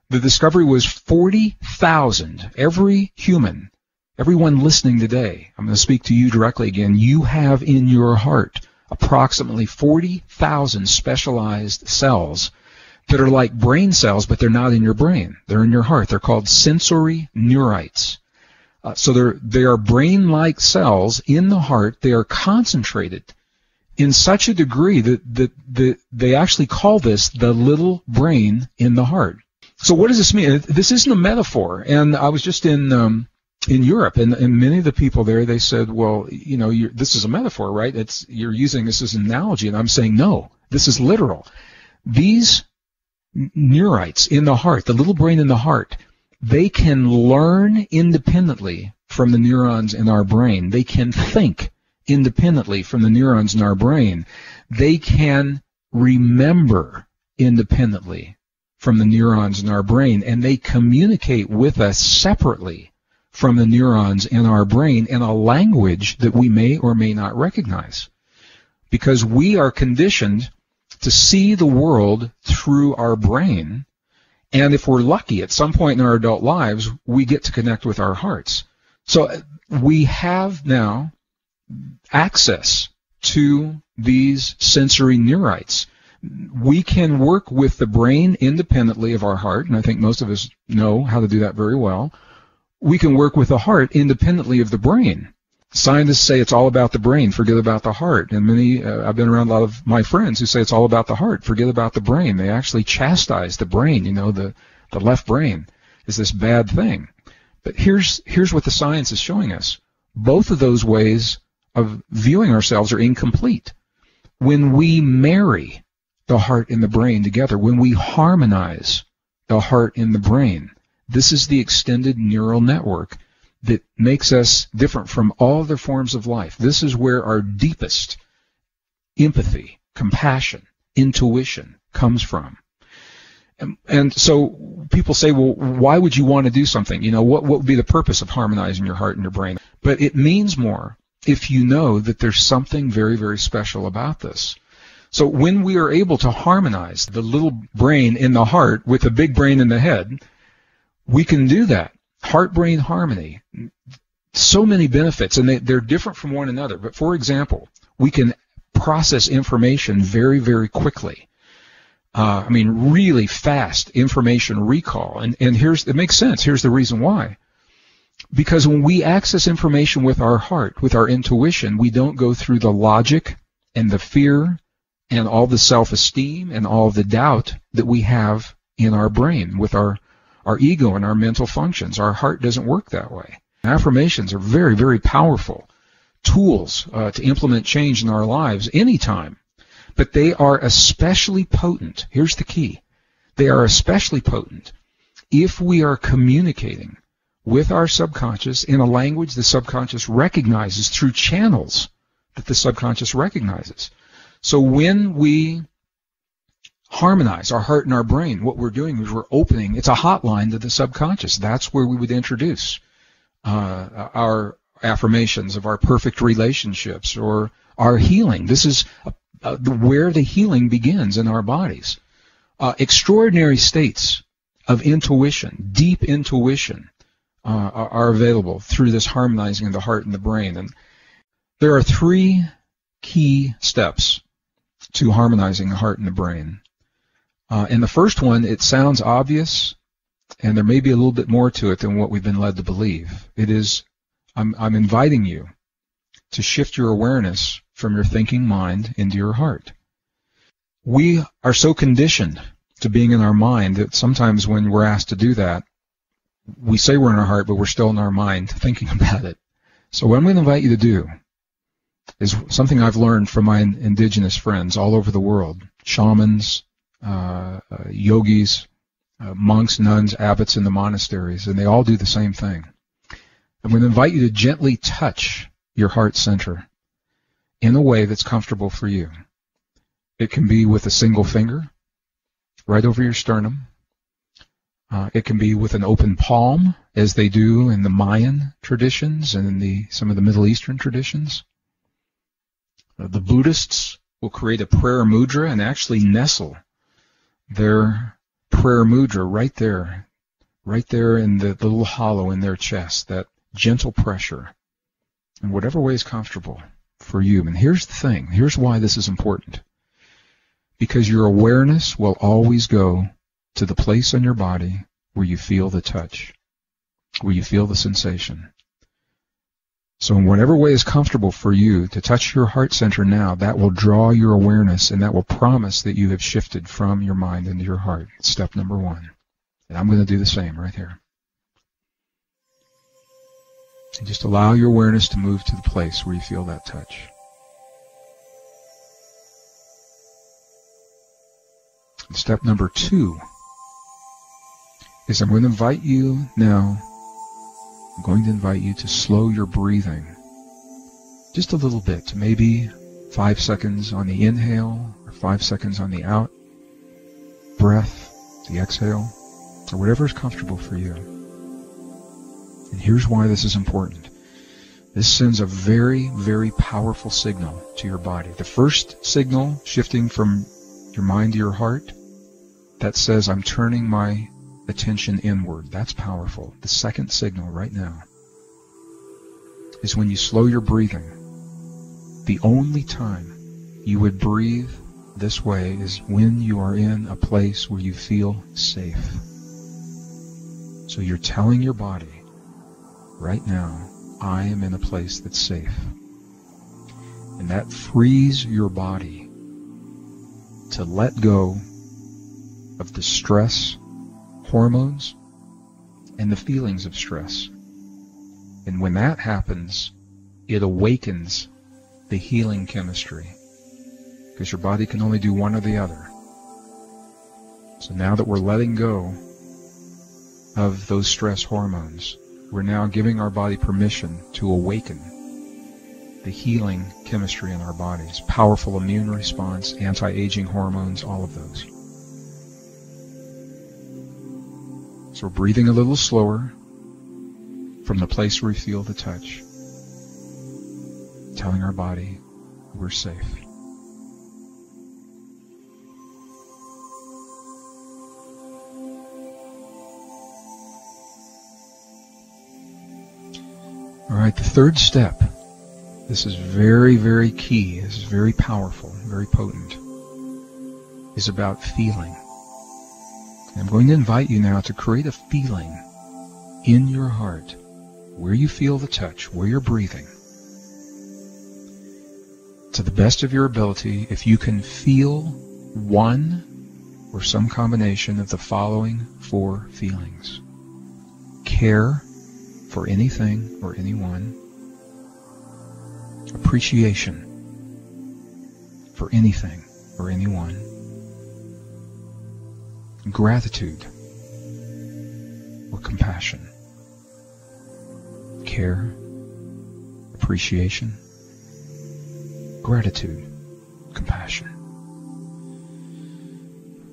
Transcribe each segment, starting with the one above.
The discovery was 40,000. Every human, everyone listening today, I'm going to speak to you directly again, you have in your heart approximately 40,000 specialized cells that are like brain cells, but they're not in your brain. They're in your heart. They're called sensory neurites. So they are brain-like cells in the heart. They are concentrated in such a degree that they actually call this the little brain in the heart. So what does this mean? This isn't a metaphor. And I was just in Europe, and many of the people there, they said, well, you know, this is a metaphor, right? You're using this as an analogy. And I'm saying, no, this is literal. These neurites in the heart, the little brain in the heart, they can learn independently from the neurons in our brain. They can think independently from the neurons in our brain. They can remember independently from the neurons in our brain, and they communicate with us separately from the neurons in our brain in a language that we may or may not recognize, because we are conditioned to see the world through our brain. And if we're lucky, at some point in our adult lives, we get to connect with our hearts. So we have now access to these sensory neurites. We can work with the brain independently of our heart, and I think most of us know how to do that very well. We can work with the heart independently of the brain. Scientists say it's all about the brain, forget about the heart. And I've been around a lot of my friends who say it's all about the heart, forget about the brain. They actually chastise the brain, you know, the left brain is this bad thing. But here's what the science is showing us. Both of those ways of viewing ourselves are incomplete. When we marry the heart and the brain together, when we harmonize the heart and the brain, this is the extended neural network that makes us different from all other forms of life. This is where our deepest empathy, compassion, intuition comes from. And so people say, well, why would you want to do something? You know, what would be the purpose of harmonizing your heart and your brain? But it means more if you know that there's something very, very special about this. So when we are able to harmonize the little brain in the heart with the big brain in the head, we can do that. Heart-brain harmony, so many benefits, and they're different from one another. But for example, we can process information very, very quickly. Really fast information recall. And it makes sense. Here's the reason why. Because when we access information with our heart, with our intuition, we don't go through the logic and the fear and all the self-esteem and all the doubt that we have in our brain with our ego and our mental functions. Our heart doesn't work that way. Affirmations are very, very powerful tools to implement change in our lives anytime. But they are especially potent. Here's the key. They are especially potent if we are communicating with our subconscious in a language the subconscious recognizes through channels that the subconscious recognizes. So when we harmonize our heart and our brain, what we're doing is we're opening, it's a hotline to the subconscious. That's where we would introduce our affirmations of our perfect relationships or our healing. This is where the healing begins in our bodies. Extraordinary states of intuition, deep intuition, are available through this harmonizing of the heart and the brain. And there are 3 key steps to harmonizing the heart and the brain. And the first one, it sounds obvious, and there may be a little bit more to it than what we've been led to believe. It is, I'm inviting you to shift your awareness from your thinking mind into your heart. We are so conditioned to being in our mind that sometimes when we're asked to do that, we say we're in our heart, but we're still in our mind thinking about it. So what I'm going to invite you to do is something I've learned from my indigenous friends all over the world, shamans, yogis, monks, nuns, abbots in the monasteries, and they all do the same thing. I'm going to invite you to gently touch your heart center in a way that's comfortable for you. It can be with a single finger right over your sternum. It can be with an open palm, as they do in the Mayan traditions and in some of the Middle Eastern traditions. The Buddhists will create a prayer mudra and actually nestle their prayer mudra right there in the little hollow in their chest, that gentle pressure, in whatever way is comfortable for you. And here's the thing. Here's why this is important. Because your awareness will always go to the place on your body where you feel the touch, where you feel the sensation. So in whatever way is comfortable for you to touch your heart center now, that will draw your awareness, and that will promise that you have shifted from your mind into your heart. It's step number one. And I'm going to do the same right here. And just allow your awareness to move to the place where you feel that touch. And step number two is I'm going to invite you now, I'm going to invite you to slow your breathing just a little bit, to maybe 5 seconds on the inhale or 5 seconds on the out breath, the exhale, or whatever is comfortable for you. And here's why this is important. This sends a very, very powerful signal to your body. The first signal, shifting from your mind to your heart, that says I'm turning my attention inward. That's powerful. The second signal right now is when you slow your breathing. The only time you would breathe this way is when you are in a place where you feel safe. So you're telling your body, right now, I am in a place that's safe. And that frees your body to let go of the stress hormones and the feelings of stress. And when that happens, it awakens the healing chemistry, because your body can only do one or the other. So now that we're letting go of those stress hormones, we're now giving our body permission to awaken the healing chemistry in our bodies. Powerful immune response, anti-aging hormones, all of those. So we're breathing a little slower from the place where we feel the touch, telling our body we're safe. All right, the third step, this is very, very key, this is very powerful, very potent, is about feeling. And I'm going to invite you now to create a feeling in your heart where you feel the touch, where you're breathing. To the best of your ability, if you can feel one or some combination of the following 4 feelings. Care for anything or anyone. Appreciation for anything or anyone. Gratitude or compassion. Care, appreciation, gratitude, compassion.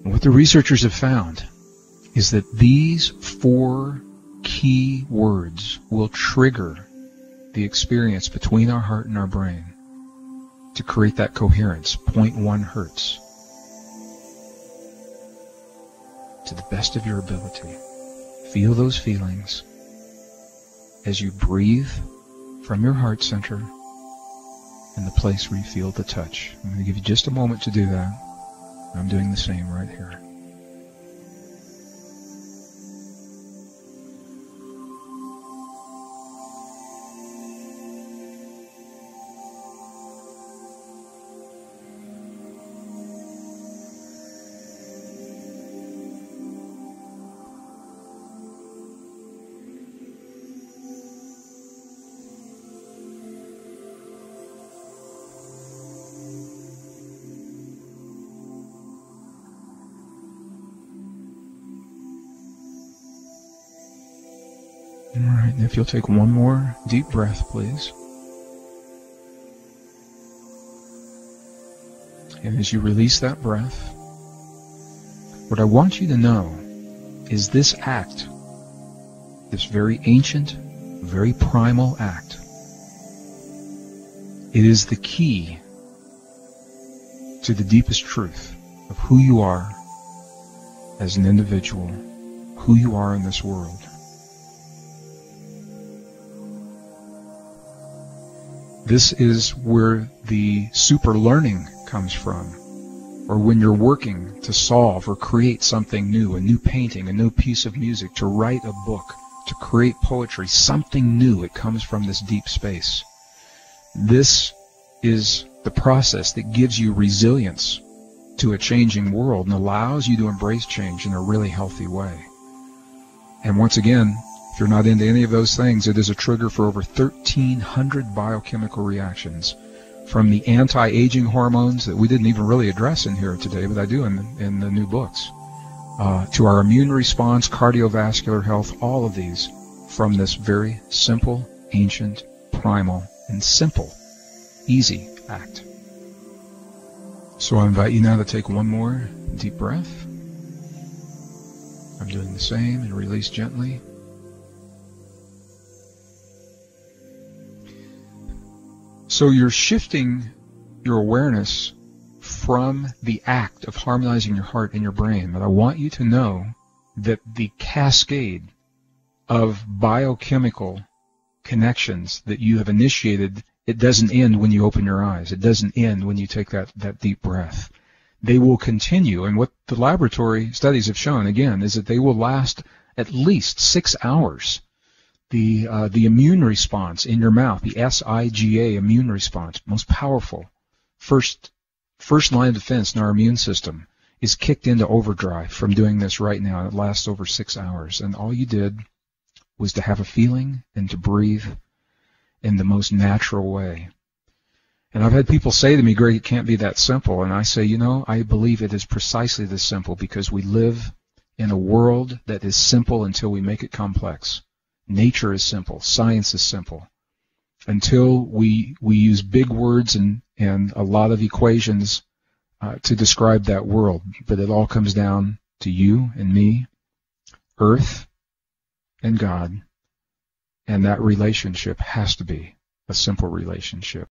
And what the researchers have found is that these 4 key words will trigger the experience between our heart and our brain to create that coherence, 0.1 hertz. To the best of your ability, feel those feelings as you breathe from your heart center in the place where you feel the touch. I'm going to give you just a moment to do that. I'm doing the same right here. Alright, and if you'll take one more deep breath, please. And as you release that breath, what I want you to know is this act, this very ancient, very primal act, it is the key to the deepest truth of who you are as an individual, who you are in this world. This is where the super learning comes from, or when you're working to solve or create something new, a new painting, a new piece of music, to write a book, to create poetry, something new. It comes from this deep space. This is the process that gives you resilience to a changing world and allows you to embrace change in a really healthy way. And once again, if you're not into any of those things, it is a trigger for over 1,300 biochemical reactions, from the anti-aging hormones that we didn't even really address in here today, but I do in the new books, to our immune response, cardiovascular health, all of these from this very simple, ancient, primal, and simple, easy act. So I invite you now to take one more deep breath. I'm doing the same, and release gently. So you're shifting your awareness from the act of harmonizing your heart and your brain. But I want you to know that the cascade of biochemical connections that you have initiated, it doesn't end when you open your eyes. It doesn't end when you take that deep breath. They will continue. And what the laboratory studies have shown, again, is that they will last at least 6 hours. The immune response in your mouth, the SIGA immune response, most powerful, first line of defense in our immune system, is kicked into overdrive from doing this right now. It lasts over 6 hours. And all you did was to have a feeling and to breathe in the most natural way. And I've had people say to me, Greg, it can't be that simple. And I say, I believe it is precisely this simple, because we live in a world that is simple until we make it complex. Nature is simple. Science is simple. Until we use big words and a lot of equations to describe that world. But it all comes down to you and me, Earth and God. And that relationship has to be a simple relationship.